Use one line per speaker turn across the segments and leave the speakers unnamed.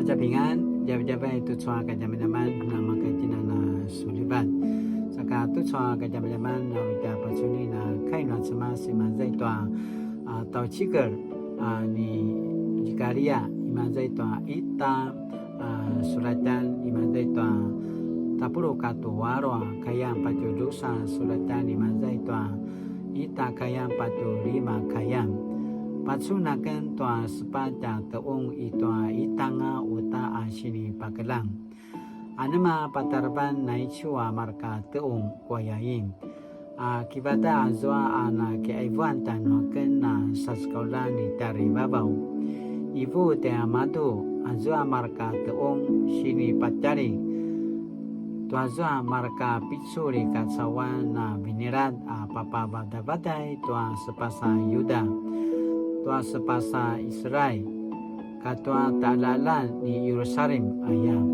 大家平安，jabai tu cua ka jaman-jaman nama ka tinana sulibat. Saka tu cua ka jaman-jaman na udah pasuni na kai na sama si manzai tua tau ciker ni jikaria imanzai tua ita suratan imanzai tua tapuru katu waro kayang patu dosa suratan imanzai tua ita kayang patu lima kayang patsunakan tua sepada teung itua itanga uta asini pakelang anema patarban naichua marka teung kwayain kibata azwa ana ke aivan tanwaken na saskola ni tari babau ibu te amadu azwa marka teung sini patari tua azwa marka pitsuri katsawan na binirat papa badabadai tua sepasa yuda tua sepasa Israel katua ta'lala ni Yerusalem ayam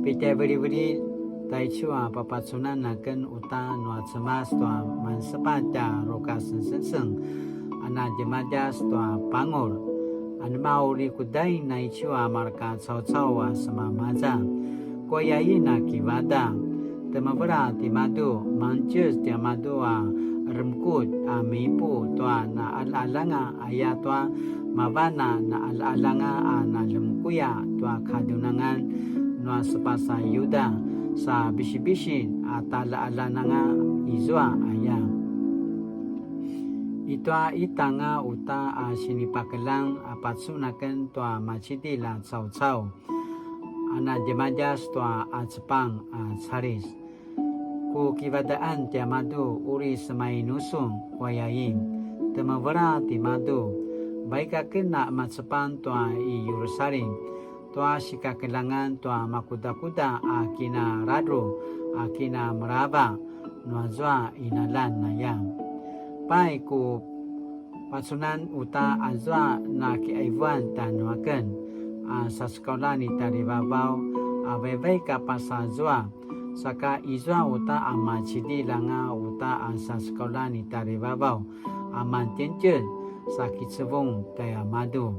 pita beri-beri taicua papatsunan naken uta nuat semas tua mansepata roka senseng ana jemajas tua pangor an mauri kudai naicua marka cau-cau sama maza koyai na kivada temabra timadu manches timadu remkut mipu tua na al-alanga ayatwa mabana na al-alanga na lemkuya tua kadunangan na sepasa yuda sa bisi-bisi atala-alananga izwa ayam itwa itanga uta sinipakelang patsunaken tua macitila cau-cau ana jemajas tua Jepang saris ku kibadaan tiamadu uri semai nusung wayain temavara timadu baika kena matsepan tua i Yerusalem tua sika kelangan tua makuda-kuda akina radro akina meraba nuazwa inalan nayang pai ku patsunan uta azwa na ki aivan tanuaken sa sekolah ni tari babau abai ka pasazwa saka izwa uta ama cidi langa uta asa sekolah ni tari babau aman tenjen sakit sebung taya madu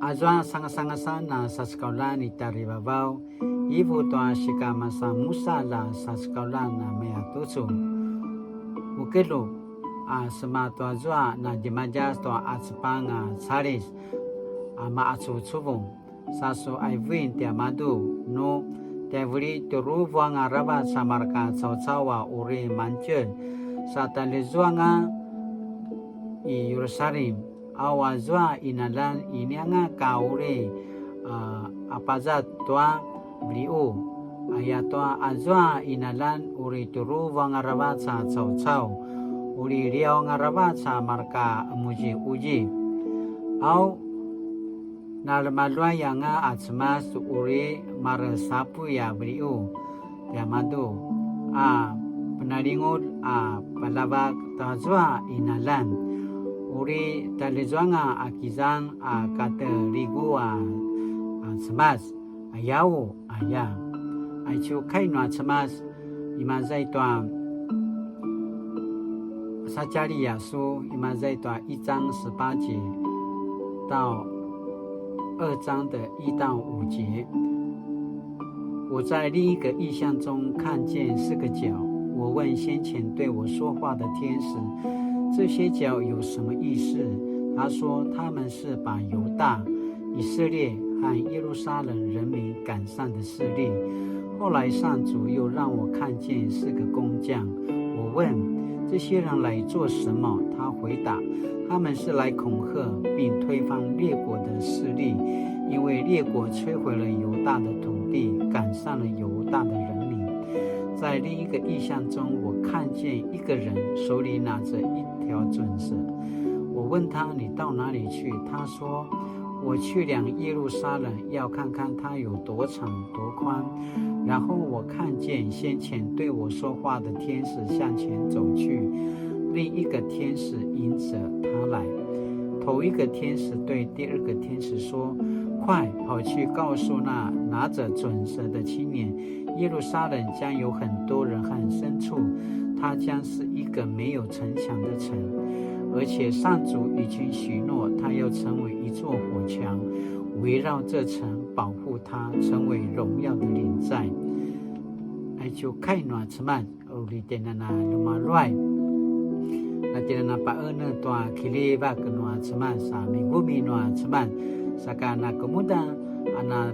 azwa sangat-sangat na sa sekolah ni tari babau ibu tua shika masa musa la sa sekolah na mea tusu ukelo sema tua zwa na jemajas tua atsepanga saris ama atsu subung saso aivin tia madu no Tevri turu vuanga raba samarka cau-cawa uri manchen satali zuanga i Yerusalem awa zua inalan inianga kaure apazat tua beliau ayatwa azwa inalan uri turu vuanga raba cau-cau uri riau ngaraba samarka muji uji au nalmalwa yanga atsmas uri marasapu ya beriu yamadu penaringut palabak tazwa inalan uri talizwanga akizang kata rigu semas ayau aya aichu kainu semas imazai tua sacari yasu imazai tua 1章18节到2章的1到5节，我在另一个意象中看见4个角。我问先前对我说话的天使，这些角有什么意思？他说，他们是把犹大、以色列和耶路撒冷人民赶上的势力。后来上主又让我看见4个工匠。我问这些人来做什么？他回答，他们是来恐吓并推翻列国的势力，因为列国摧毁了犹大的土地，赶上了犹大的人民。在另一个意象中，我看见一个人手里拿着一条准绳。我问他，你到哪里去？他说，我去量耶路撒冷，要看看它有多长多宽。然后我看见先前对我说话的天使向前走去，另一个天使迎着他来。头一个天使对第二个天使说，快跑去告诉那拿着准绳的青年，耶路撒冷将有很多人和牲畜，它将是一个没有城墙的城。而且上主已经许诺，他要成为一座火墙，围绕这城，保护它，成为荣耀的领在。就开暖吃慢，里点那罗马来，那点那把那段起来吧，跟暖吃慢啥，米古米暖吃慢，啥个那个木哒，那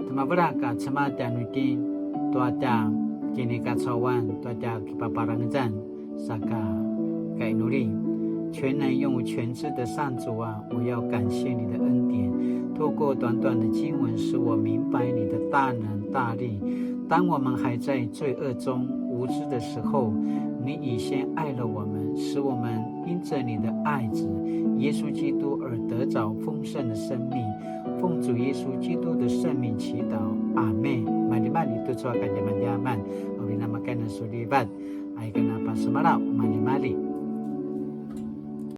他妈不拉个吃慢点那点，多点今年个草湾，多点给爸爸人赞，啥个该努力。全能用全知的上主啊，我要感谢你的恩典。透过短短的经文，使我明白你的大能大力。当我们还在罪恶中无知的时候，你已先爱了我们，使我们因着你的爱子耶稣基督而得着丰盛的生命。奉主耶稣基督的圣名祈祷，阿们。Mali-mali tu cua kajaman-jaman, awin nama kana sulibat, ay kana pasumalaw, mali-mali.